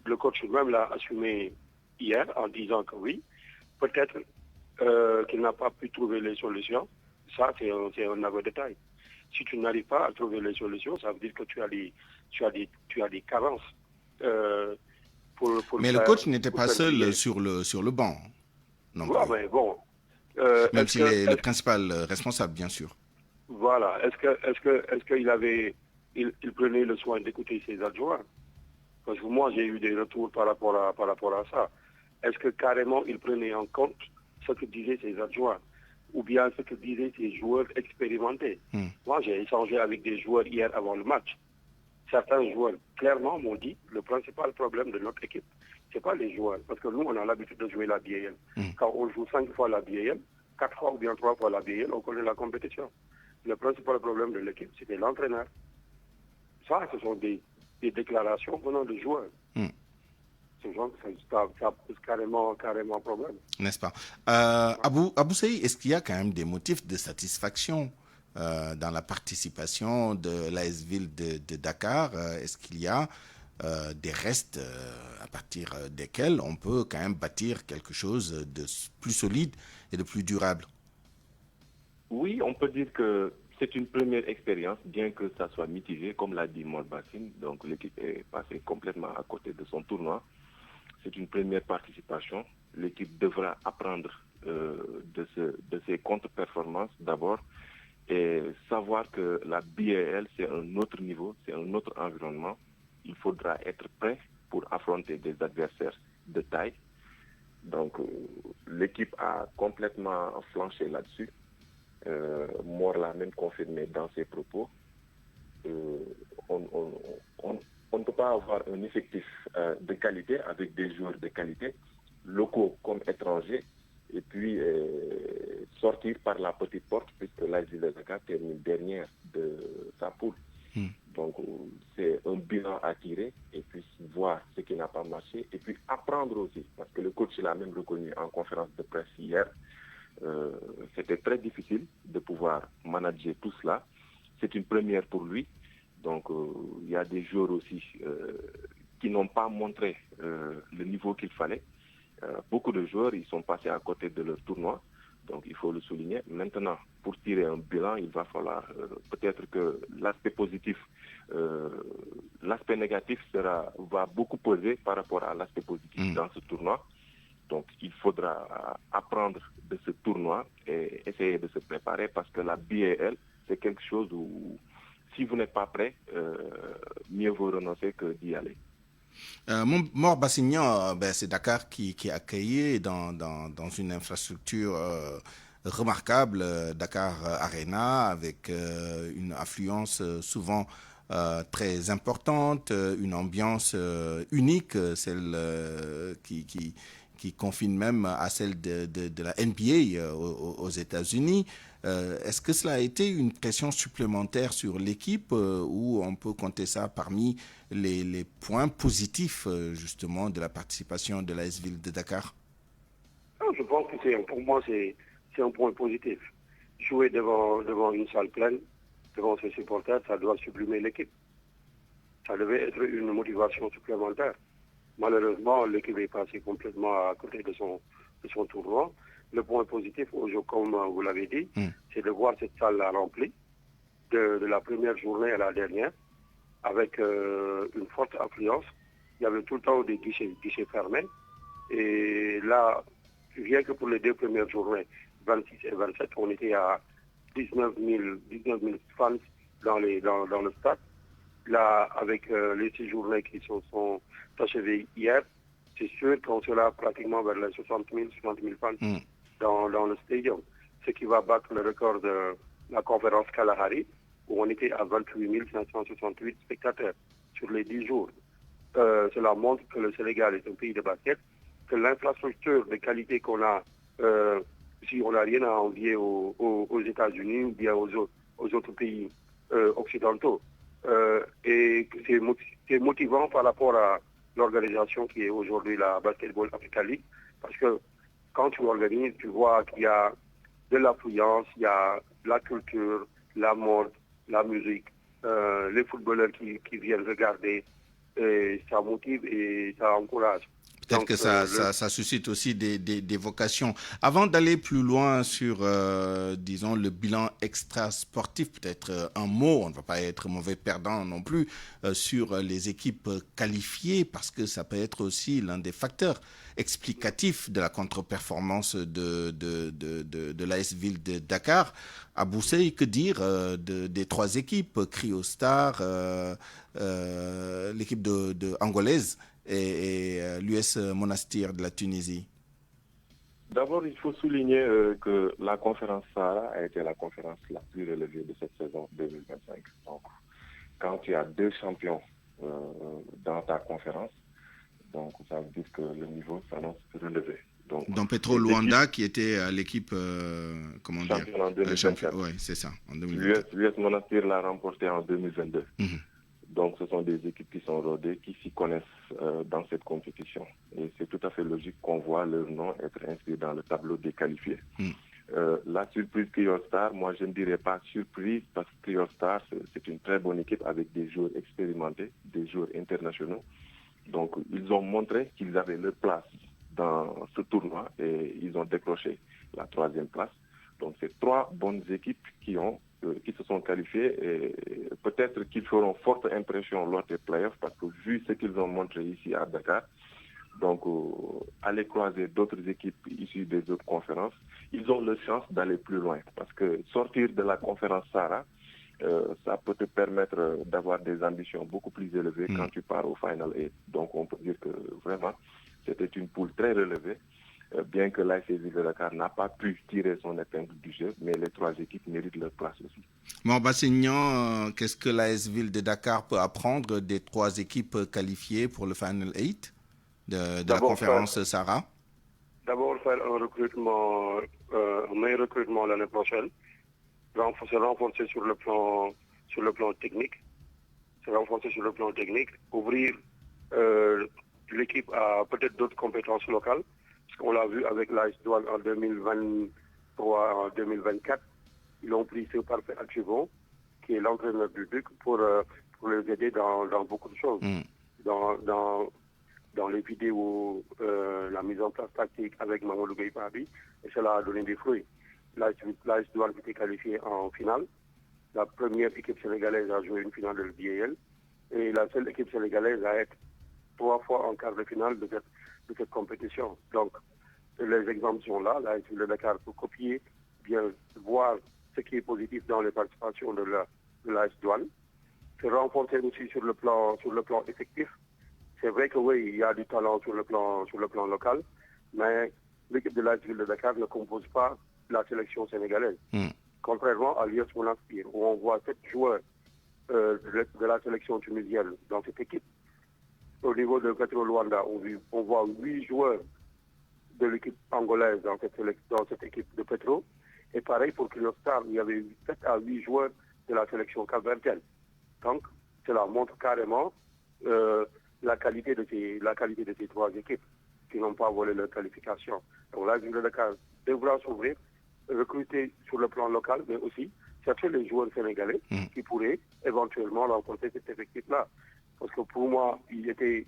Le coach même l'a assumé hier en disant que oui, peut-être qu'il n'a pas pu trouver les solutions. Ça, c'est un aveu de taille. Si tu n'arrives pas à trouver les solutions, ça veut dire que tu as des carences. Mais le coach n'était pas seul sur le banc. Non, mais bon. Même s'il est le principal responsable, bien sûr. Voilà. Est-ce qu'il prenait le soin d'écouter ses adjoints? Parce que moi, j'ai eu des retours par rapport à ça. Est-ce que carrément il prenait en compte ce que disaient ses adjoints ou bien ce que disaient ses joueurs expérimentés? Moi, j'ai échangé avec des joueurs hier avant le match. Certains joueurs, clairement, m'ont dit le principal problème de notre équipe, ce n'est pas les joueurs. Parce que nous, on a l'habitude de jouer la BAL. Quand on joue 5 fois la BAL, 4 fois ou bien 3 fois la BAL, on connaît la compétition. Le principal problème de l'équipe, c'était l'entraîneur. Ça, ce sont des déclarations venant de joueurs. Ça pose carrément problème. N'est-ce pas? Abou Sey, est-ce qu'il y a quand même des motifs de satisfaction dans la participation de l'AS Ville de Dakar? Est-ce qu'il y a des restes à partir desquels on peut quand même bâtir quelque chose de plus solide et de plus durable? Oui, on peut dire que c'est une première expérience, bien que ça soit mitigé, comme l'a dit Maud Bassine. Donc l'équipe est passée complètement à côté de son tournoi. C'est une première participation. L'équipe devra apprendre de ses contre-performances d'abord et savoir que la BAL, c'est un autre niveau, c'est un autre environnement. Il faudra être prêt pour affronter des adversaires de taille. Donc l'équipe a complètement flanché là-dessus. Mor l'a même confirmé dans ses propos. On ne peut pas avoir un effectif de qualité avec des joueurs de qualité, locaux comme étrangers, et puis sortir par la petite porte, puisque l'AS Ville de Dakar termine dernière de sa poule. Donc c'est un bilan à tirer et puis voir ce qui n'a pas marché et puis apprendre aussi, parce que le coach l'a même reconnu en conférence de presse hier. C'était très difficile de pouvoir manager tout cela. C'est une première pour lui. Donc il y a des joueurs aussi qui n'ont pas montré le niveau qu'il fallait. Beaucoup de joueurs, ils sont passés à côté de leur tournoi. Donc il faut le souligner. Maintenant, pour tirer un bilan, il va falloir peut-être que l'aspect positif, l'aspect négatif va beaucoup peser par rapport à l'aspect positif dans ce tournoi. Donc il faudra apprendre de ce tournoi et essayer de se préparer, parce que la BAL, c'est quelque chose où si vous n'êtes pas prêt, mieux vaut renoncer que d'y aller. Mor Bassignan, c'est Dakar qui est accueilli dans une infrastructure remarquable, Dakar Arena, avec une affluence souvent très importante, une ambiance unique, celle qui confine même à celle de la NBA aux États-Unis. Est-ce que cela a été une pression supplémentaire sur l'équipe ou on peut compter ça parmi les points positifs justement de la participation de l'AS Ville de Dakar? Je pense que pour moi c'est un point positif. Jouer devant une salle pleine, devant ses supporters, ça doit sublimer l'équipe. Ça devait être une motivation supplémentaire. Malheureusement, l'équipe est passée complètement à côté de son tournoi. Le point positif, comme vous l'avez dit, c'est de voir cette salle-là remplie, de la première journée à la dernière, avec une forte affluence. Il y avait tout le temps des guichets fermés. Et là, rien que pour les 2 premières journées, 26 et 27, on était à 19 000 fans dans le stade. Là, avec les 6 journées qui sont achevées hier, c'est sûr qu'on sera pratiquement vers les 60 000 fans dans le stadium. Ce qui va battre le record de la conférence Kalahari, où on était à 28 568 spectateurs sur les 10 jours. Cela montre que le Sénégal est un pays de basket, que l'infrastructure de qualité qu'on a, si on n'a rien à envier aux États-Unis ou bien aux autres pays occidentaux. Et c'est motivant par rapport à l'organisation qui est aujourd'hui la Basketball Africa League, parce que quand tu organises, tu vois qu'il y a de l'affluence, il y a la culture, la mode, la musique, les footballeurs qui viennent regarder, et ça motive et ça encourage. Peut-être que ça suscite aussi des vocations. Avant d'aller plus loin sur, disons, le bilan extra-sportif, peut-être un mot, on ne va pas être mauvais perdant non plus, sur les équipes qualifiées, parce que ça peut être aussi l'un des facteurs explicatifs de la contre-performance de l'AS Ville de Dakar. À Bousseï, que dire des 3 équipes, Cryostar, l'équipe de angolaise et l'US Monastir de la Tunisie? D'abord, il faut souligner que la conférence Sahara a été la conférence la plus relevée de cette saison 2025. Donc, quand tu as 2 champions dans ta conférence, donc ça veut dire que le niveau s'annonce relevé. Donc Petro Luanda qui était l'équipe champion en 2024. Oui, c'est ça. L'US Monastir l'a remporté en 2022. Donc ce sont des équipes qui sont rodées, qui s'y connaissent dans cette compétition. Et c'est tout à fait logique qu'on voit leur nom être inscrit dans le tableau des qualifiés. La surprise Cryostar, moi je ne dirais pas surprise, parce que Cryostar c'est une très bonne équipe avec des joueurs expérimentés, des joueurs internationaux. Donc ils ont montré qu'ils avaient leur place dans ce tournoi et ils ont décroché la 3e place. Donc c'est 3 bonnes équipes qui se sont qualifiées et peut-être qu'ils feront forte impression lors des playoffs, parce que vu ce qu'ils ont montré ici à Dakar, donc aller croiser d'autres équipes issues des autres conférences, ils ont la chance d'aller plus loin, parce que sortir de la conférence Sahara, ça peut te permettre d'avoir des ambitions beaucoup plus élevées quand tu pars au Final 8. Donc on peut dire que vraiment c'était une poule très relevée, bien que l'AS Ville de Dakar n'a pas pu tirer son épingle du jeu, mais les 3 équipes méritent leur place aussi. Mor Bassignan, qu'est-ce que l'AS Ville de Dakar peut apprendre des 3 équipes qualifiées pour le Final 8 de la conférence Sahara? D'abord faire un meilleur recrutement l'année prochaine, se renforcer sur le plan technique, ouvrir l'équipe à peut-être d'autres compétences locales, parce qu'on l'a vu avec l'AS Douane en 2023, en 2024, ils ont pris ce parfait Achivon, qui est l'entraîneur du BUC, pour les aider dans beaucoup de choses. Dans les vidéos, la mise en place tactique avec Mamadou Gueye Pabi, et cela a donné des fruits. L'AS Douane était qualifiée en finale. La première équipe sénégalaise a joué une finale de l'BAL, et la seule équipe sénégalaise à être 3 fois en quart de finale de cette compétition. Donc, les exemples sont là. L'AS Ville de Dakar peut copier, bien voir ce qui est positif dans les participations de l'AS Douane, se renforcer aussi sur le plan effectif. C'est vrai que oui, il y a du talent sur le plan local, mais l'équipe de la ville de Dakar ne compose pas la sélection sénégalaise. Contrairement à l'US Monastir, où on voit 7 joueurs de la sélection tunisienne dans cette équipe. Au niveau de Petro Luanda, on voit 8 joueurs de l'équipe angolaise dans cette équipe de Petro. Et pareil pour Kyliostar, il y avait 7 à 8 joueurs de la sélection capverdienne. Donc, cela montre carrément la qualité de ces 3 équipes qui n'ont pas volé leur qualification. Donc la ville de Dakar devra s'ouvrir, recruter sur le plan local, mais aussi chercher les joueurs sénégalais qui pourraient éventuellement rencontrer cet effectif-là. Parce que pour moi, c'était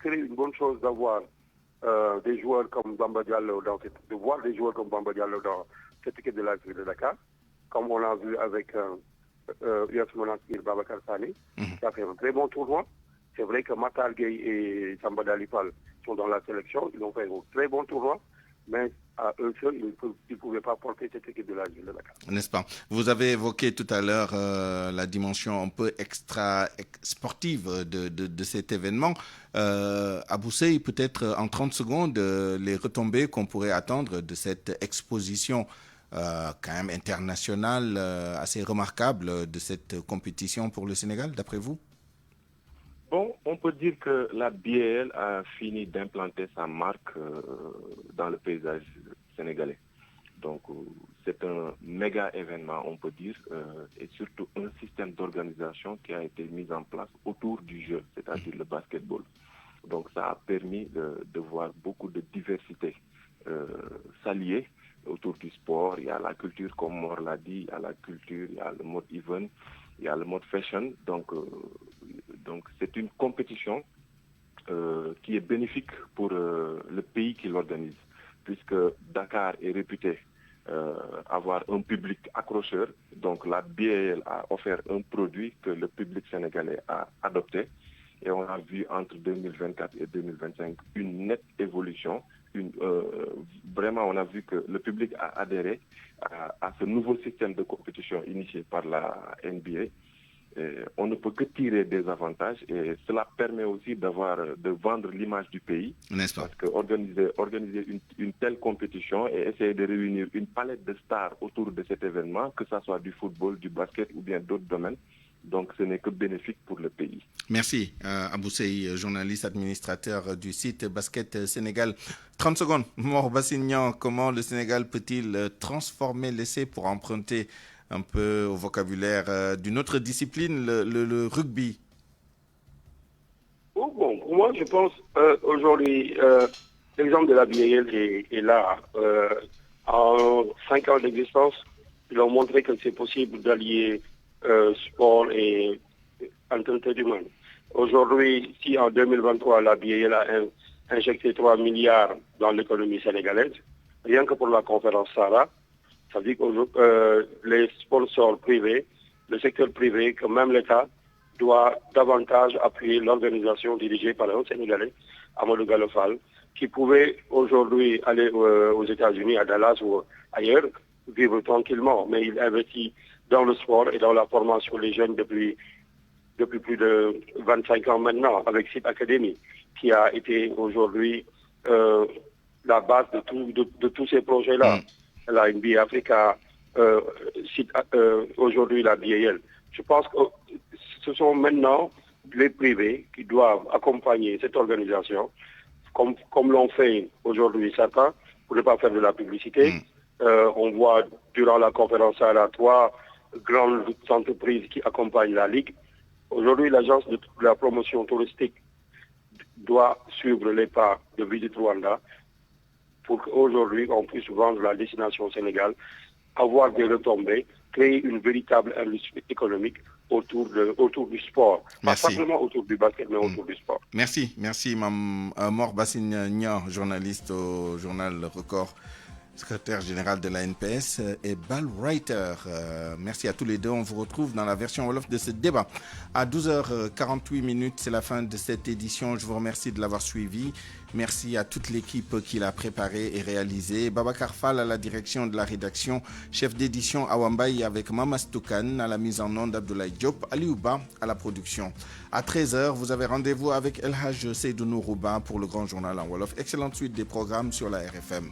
une bonne chose d'avoir des joueurs comme Bamba Diallo de voir des joueurs comme Bamba Diallo dans cette équipe de la ville de Dakar, comme on l'a vu avec US Monastir Babacar Sani, qui a fait un très bon tournoi. C'est vrai que Matar Gueye et Samba Dalipal sont dans la sélection, ils ont fait un très bon tournoi, mais à eux seuls, ils ne pouvaient pas porter cette équipe de la ville de Dakar. N'est-ce pas? Vous avez évoqué tout à l'heure la dimension un peu sportive de cet événement. Abou Sey, peut-être en 30 secondes, les retombées qu'on pourrait attendre de cette exposition quand même internationale assez remarquable de cette compétition pour le Sénégal, d'après vous? Bon, on peut dire que la BAL a fini d'implanter sa marque dans le paysage sénégalais. Donc, c'est un méga événement, on peut dire, et surtout un système d'organisation qui a été mis en place autour du jeu, c'est-à-dire le basketball. Donc, ça a permis de voir beaucoup de diversité s'allier autour du sport. Il y a la culture, comme Mor l'a dit, il y a la culture, il y a le mode event, il y a le mode fashion. Donc c'est une compétition qui est bénéfique pour le pays qui l'organise, puisque Dakar est réputé avoir un public accrocheur. Donc la BAL a offert un produit que le public sénégalais a adopté. Et on a vu entre 2024 et 2025 une nette évolution. Vraiment, on a vu que le public a adhéré à ce nouveau système de compétition initié par la NBA. On ne peut que tirer des avantages et cela permet aussi de vendre l'image du pays. N'est-ce pas? Parce que organiser une telle compétition et essayer de réunir une palette de stars autour de cet événement, que ce soit du football, du basket ou bien d'autres domaines, donc ce n'est que bénéfique pour le pays. Merci Abou Sey, journaliste administrateur du site Basket Sénégal. 30 secondes, Mor Bassignan, comment le Sénégal peut-il transformer l'essai pour emprunter un peu au vocabulaire d'une autre discipline, le rugby? Bon, pour moi, je pense aujourd'hui, l'exemple de la BAL est là. En 5 ans d'existence, ils ont montré que c'est possible d'allier sport et entertainment. Aujourd'hui, si en 2023, la BAL a injecté 3 milliards dans l'économie sénégalaise, rien que pour la conférence Sahara, ça veut dire que les sponsors privés, le secteur privé, que même l'État, doit davantage appuyer l'organisation dirigée par un Sénégalais, Amadou Gallo Fall, qui pouvait aujourd'hui aller aux États-Unis, à Dallas ou ailleurs, vivre tranquillement. Mais il investit dans le sport et dans la formation des jeunes depuis plus de 25 ans maintenant, avec SIP Academy, qui a été aujourd'hui la base de tous ces projets-là. La NBA Africa, aujourd'hui la BAL. Je pense que ce sont maintenant les privés qui doivent accompagner cette organisation, comme l'ont fait aujourd'hui certains, pour ne pas faire de la publicité. On voit durant la conférence à la 3 grandes entreprises qui accompagnent la Ligue. Aujourd'hui, l'agence de la promotion touristique doit suivre les pas de Visit Rwanda pour qu'aujourd'hui, on puisse vendre la destination Sénégal, avoir des retombées, créer une véritable industrie économique autour du sport. Merci. Pas simplement autour du basket, mais autour du sport. Merci, Mor Bassignan, journaliste au journal Record. secrétaire général de la NPS, et Bal Writer. Merci à tous les deux. On vous retrouve dans la version Wolof de ce débat. À 12h48, c'est la fin de cette édition. Je vous remercie de l'avoir suivi. Merci à toute l'équipe qui l'a préparé et réalisé. Babacar Fall à la direction de la rédaction, chef d'édition Awambaye avec Mama Stoukan à la mise en onde, Abdoulaye Diop, Aliouba à la production. À 13h, vous avez rendez-vous avec El Haj Seydou Nourouba pour le grand journal en Wolof. Excellente suite des programmes sur la RFM.